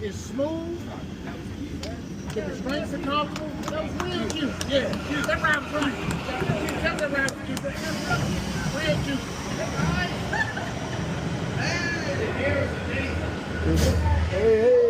is smooth. The restraints are comfortable. That was real cute. Yeah, that ride was really cute. That ride was cute. Real cute. Hey, hey.